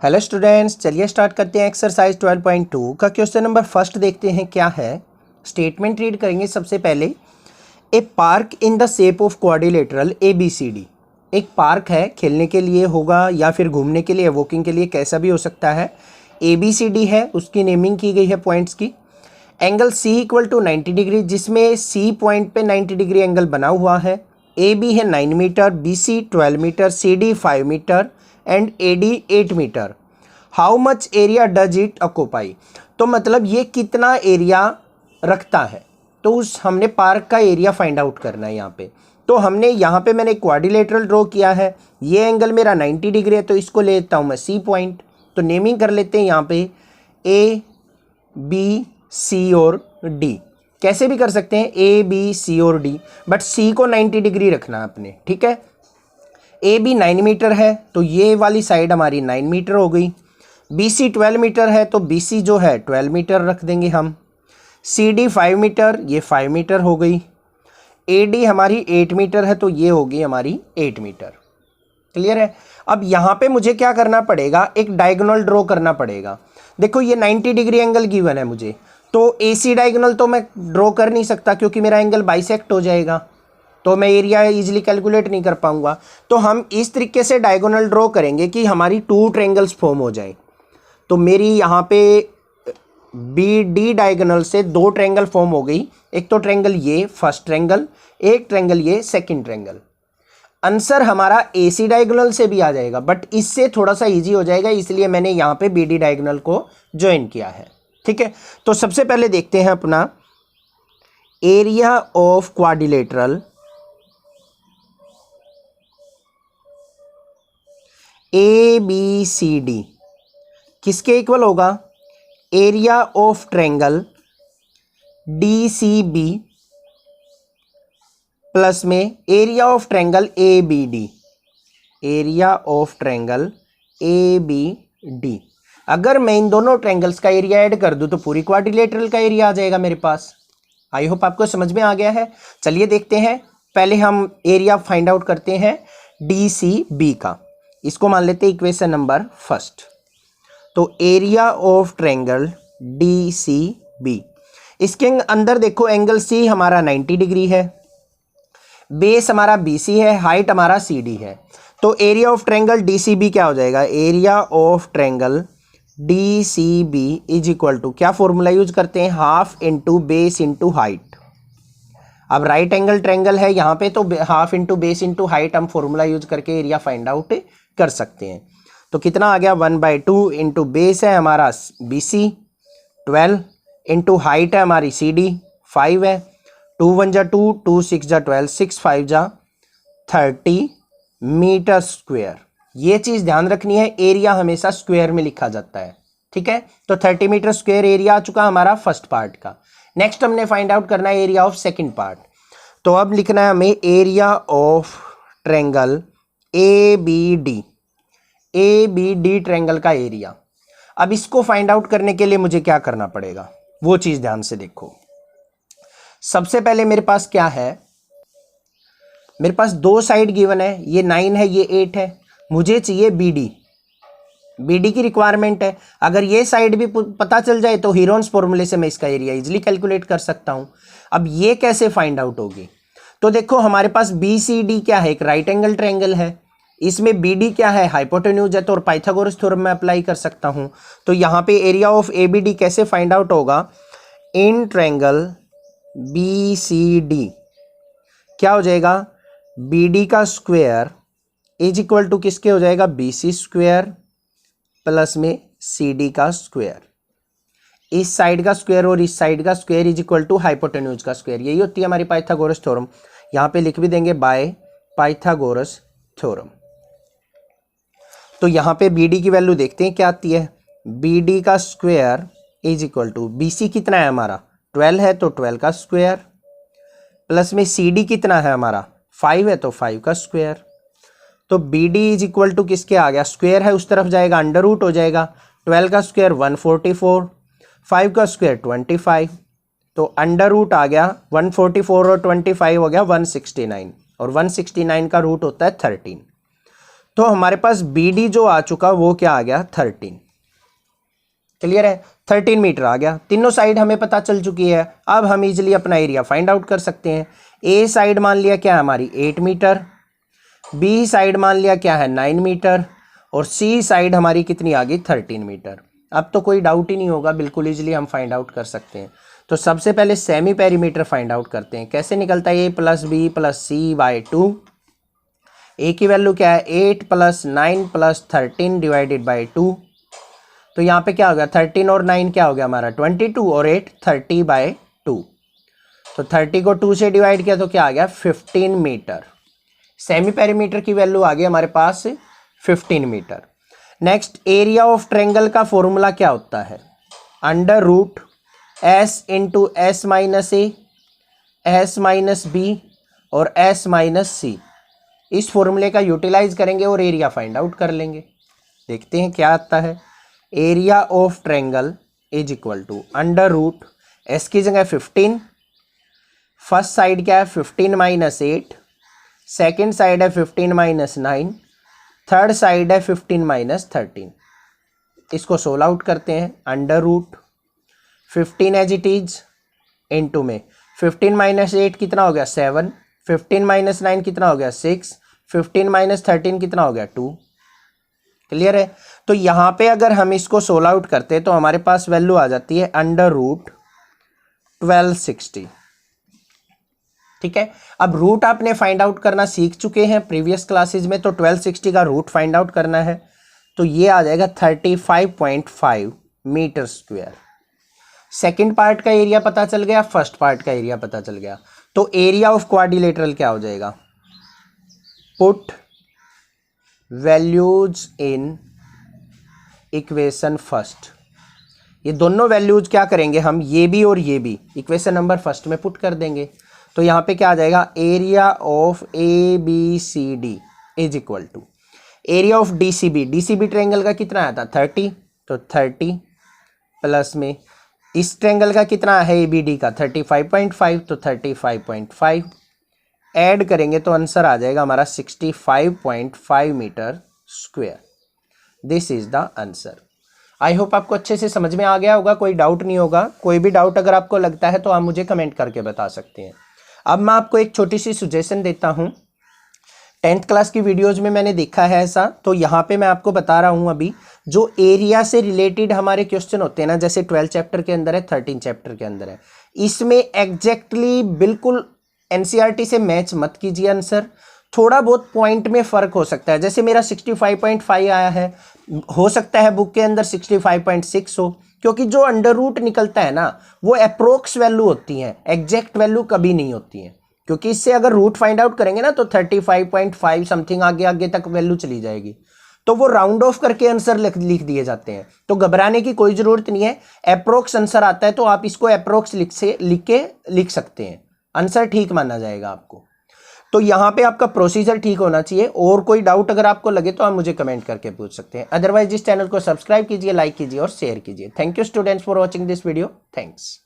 Hello students, चलिए start करते हैं एक्सरसाइज 12.2 का क्वेश्चन नंबर फर्स्ट देखते हैं क्या है। स्टेटमेंट रीड करेंगे सबसे पहले। A park in the shape of quadrilateral ABCD। एक पार्क है, खेलने के लिए होगा या फिर घूमने के लिए, वॉकिंग के लिए, कैसा भी हो सकता है। ABCD है, उसकी नेमिंग की गई है पॉइंट्स की। Angle C equal to 90 degree, जिसमें C पॉइंट पे 90 डिग्री एंगल बना हुआ है। AB है 9 metre, BC 12 metre, CD 5 metre and AD 8 metre. How much area does it occupy. तो मतलब ये कितना एरिया रखता है, तो उस हमने पार्क का एरिया फाइंड आउट करना है यहाँ पे। तो हमने यहाँ पे मैंने क्वाड्रिलेटरल ड्रॉ किया है, ये एंगल मेरा 90 डिग्री है, तो इसको ले लेता हूँ मैं C पॉइंट। तो नेमिंग कर लेते हैं यहाँ पे A B C और D। कैसे भी कर सकते हैं A B C और D, बट C को 90 डिग्री रखना है अपने, ठीक है। AB 9 मीटर है, तो ये वाली साइड हमारी 9 मीटर हो गई। BC 12 मीटर है, तो BC जो है 12 मीटर रख देंगे हम। CD 5 मीटर, ये 5 मीटर हो गई। AD हमारी 8 मीटर है, तो ये होगी हमारी 8 मीटर। क्लियर है। अब यहाँ पे मुझे क्या करना पड़ेगा, एक डायगोनल ड्रॉ करना पड़ेगा। देखो ये 90 डिग्री एंगल गिवन है मुझे, तो AC डायगोनल तो मैं ड्रॉ कर नहीं सकता क्योंकि मेरा एंगल बाइसेक्ट हो जाएगा, तो मैं एरिया इजीली कैलकुलेट नहीं कर पाऊंगा। तो हम इस तरीके से डायगोनल ड्रॉ करेंगे कि हमारी 2 ट्रायंगल्स फॉर्म हो जाए। तो मेरी यहाँ पे BD डायगोनल से 2 ट्रायंगल फॉर्म हो गई। एक तो ट्रायंगल ये फर्स्ट ट्रायंगल, एक ट्रायंगल ये सेकंड ट्रायंगल। आंसर हमारा AC डायगोनल से भी आ जाएगा, बट इससे थोड़ा सा इजी हो जाएगा, इसलिए मैंने यहाँ पे BD डायगोनल को ज्वाइन किया है, ठीक है। तो सबसे पहले देखते हैं अपना एरिया ऑफ क्वाड्रिलेटरल ABCD किसके इक्वल होगा, area of triangle DCB plus में area of triangle ABD। Area of triangle ABD, अगर मैं इन दोनों ट्रायंगल्स का एरिया ऐड कर दूं तो पूरी क्वाड्रिलेटरल का एरिया आ जाएगा मेरे पास। आई होप आपको समझ में आ गया है। चलिए देखते हैं, पहले हम एरिया फाइंड आउट करते हैं DCB का। इसको मान लेते हैं इक्वेशन नंबर फर्स्ट। तो एरिया ऑफ ट्रायंगल DCB, इसके अंदर देखो एंगल C हमारा 90 डिग्री है, बेस हमारा BC है, हाइट हमारा CD है। तो एरिया ऑफ ट्रायंगल DCB क्या हो जाएगा, area of triangle DCB is equal to, क्या फॉर्मूला यूज करते हैं, half into base into height. अब राइट एंगल ट्रायंगल है यहाँ पे, तो half into base into height हम फॉर्मूला यूज करके एरिया फाइंड आउट कर सकते हैं। तो कितना आ गया, 1/2 इंटू बेस है हमारा BC 12 इंटू हाइट है हमारी CD 5 है। 2 1 जा 2, 2 6 जा 12, 6 5 जा 30 मीटर स्क्वायर। ये चीज ध्यान रखनी है, एरिया हमेशा स्क्वायर में लिखा जाता है, ठीक है। तो 30 मीटर स्क्वायर एरिया आ चुका हमारा फर्स्ट पार्ट का। नेक्स्ट हमने फाइंड आउट करना है एरिया ऑफ सेकंड पार्ट। तो अब लिखना है हमें area of triangle ABD triangle का एरिया। अब इसको फाइंड आउट करने के लिए मुझे क्या करना पड़ेगा, वो चीज ध्यान से देखो। सबसे पहले मेरे पास क्या है, मेरे पास 2 साइड गिवन है, ये 9 है ये 8 है। मुझे चाहिए BD की रिक्वायरमेंट है। अगर ये साइड भी पता चल जाए तो हीरोन्स फॉर्मूले से मैं इसका एरिया इजीली कैलकुलेट कर सकता हूं। अब ये कैसे फाइंड आउट होगी, तो देखो हमारे पास BCD क्या है, एक राइट एंगल ट्रायंगल है, इसमें BD क्या है, हाइपोटेन्यूज है, तो और पाइथागोरस थ्योरम में अप्लाई कर सकता हूं। तो यहाँ पे एरिया ऑफ ABD कैसे फाइंड आउट होगा, इन ट्रायंगल BCD क्या हो जाएगा, BD का स्क्वायर इज इक्वल टू किसके हो जाएगा, BC स्क्वायर प्लस में CD का स्क्वायर। इस साइड का स्क्वायर और इस साइड का square is equal to hypotenuse का स्क्वायर। यही होती है हमारी पाइथागोरस थ्योरम। यहाँ पे लिख भी देंगे बाय पाइथागोरस थ्योरम। तो यहाँ पे BD की वैल्यू देखते हैं क्या आती है, BD का square is equal to, BC कितना है हमारा 12 है, तो 12 का स्क्वायर प्लस में CD कितना है हमारा 5 है, तो 5 का स्क्वायर। तो BD इज इक्वल टू किसके आ गया, स्क्वायर है उस तरफ जाएगा, अंडर रूट हो जाएगा। 12 का स्क्वायर 144, 5 का स्क्वायर 25, तो अंडर रूट आ गया 144 और 25 हो गया 169, और 169 का रूट होता है 13। तो हमारे पास बी डी जो आ चुका वो क्या आ गया 13। क्लियर है, 13 मीटर आ गया। तीनों साइड हमें पता चल चुकी है। अब हम इजीली अपना एरिया फाइंड आउट कर सकते हैं। ए साइड मान लिया क्या है हमारी 8 मीटर, बी साइड मान लिया क्या है 9 मीटर, और सी साइड हमारी कितनी आ गई 13 मीटर। अब तो कोई डाउट ही नहीं होगा, बिल्कुल इजीली हम फाइंड आउट कर सकते हैं। तो सबसे पहले सेमी पेरीमीटर फाइंड आउट करते हैं। कैसे निकलता है ए प्लस बी प्लस सी बाय 2। ए की वैल्यू क्या है 8 प्लस 9 प्लस 13 डिवाइडेड बाई 2। तो यहाँ पे क्या हो गया 13 और 9 क्या हो गया हमारा 22 और 8 30 बाय 2। तो 30 को 2 से डिवाइड किया तो क्या आ गया 15 मीटर। सेमी पेरीमीटर की वैल्यू आ गई हमारे पास 15 metre. Next area of triangle का फॉर्मूला क्या होता है, under root s into s minus a, s minus b और एस माइनस सी। इस फॉर्मूले का यूटिलाइज करेंगे और एरिया फाइंड आउट कर लेंगे। देखते हैं क्या आता है। Area of triangle is equal to under root S की जगह 15, फर्स्ट साइड क्या है 15 माइनस 8, सेकेंड साइड है 15 माइनस 9, थर्ड साइड है 15 माइनस 13। इसको सोल्व आउट करते हैं। Under root 15 as it is into में 15 माइनस 8 कितना हो गया 7, 15 माइनस 9 कितना हो गया 6, 15 माइनस 13 कितना हो गया 2। क्लियर है। तो यहाँ पे अगर हम इसको सोल्व आउट करते हैं तो हमारे पास वैल्यू आ जाती है अंडर रूट 1260। ठीक है, अब रूट आपने फाइंड आउट करना सीख चुके हैं प्रीवियस क्लासेज में, तो 1260 का रूट फाइंड आउट करना है तो ये आ जाएगा 35.5 मीटर स्क्वायर। सेकेंड पार्ट का एरिया पता चल गया, फर्स्ट पार्ट का एरिया पता चल गया। तो एरिया ऑफ क्वाड्रिलेटरल क्या हो जाएगा, put values in equation first. ये दोनों वैल्यूज क्या करेंगे हम, ये भी और ये भी इक्वेशन नंबर फर्स्ट में पुट कर देंगे। तो यहाँ पे क्या आ जाएगा area of A B C D is equal to area of D C B. D C B triangle का कितना आया था 30, तो 30 प्लस में इस ट्रायंगल का कितना है ए बी डी का 35.5, तो 35.5 ऐड करेंगे तो आंसर आ जाएगा हमारा 65.5 metre square. This is the answer. I hope आपको अच्छे से समझ में आ गया होगा, कोई डाउट नहीं होगा। कोई भी डाउट अगर आपको लगता है तो आप मुझे कमेंट करके बता सकते हैं। अब मैं आपको एक छोटी सी सजेशन देता हूं। 10th क्लास की वीडियोज में मैंने देखा है ऐसा, तो यहाँ पे मैं आपको बता रहा हूँ अभी जो एरिया से रिलेटेड हमारे क्वेश्चन होते हैं ना, जैसे 12 चैप्टर के अंदर है, 13 चैप्टर के अंदर है, इसमें एग्जैक्टली बिल्कुल एनसीईआरटी से मैच मत कीजिए आंसर। थोड़ा बहुत पॉइंट में फ़र्क हो सकता है। जैसे मेरा 65.5 आया है, हो सकता है बुक के अंदर 65.6 हो, क्योंकि जो अंडर रूट निकलता है ना वो अप्रोक्स वैल्यू होती है, एग्जैक्ट वैल्यू कभी नहीं होती है। क्योंकि इससे अगर रूट फाइंड आउट करेंगे ना तो 35.5 समथिंग आगे आगे तक वैल्यू चली जाएगी, तो वो राउंड ऑफ करके आंसर लिख दिए जाते हैं। तो घबराने की कोई ज़रूरत नहीं है, अप्रोक्स आंसर आता है तो आप इसको अप्रोक्स लिख सकते हैं, आंसर ठीक माना जाएगा आपको। तो यहाँ पे आपका प्रोसीजर ठीक होना चाहिए। और कोई डाउट अगर आपको लगे तो आप मुझे कमेंट करके पूछ सकते हैं। अदरवाइज इस चैनल को सब्सक्राइब कीजिए, लाइक कीजिए और शेयर कीजिए। Thank you students for watching this video. Thanks.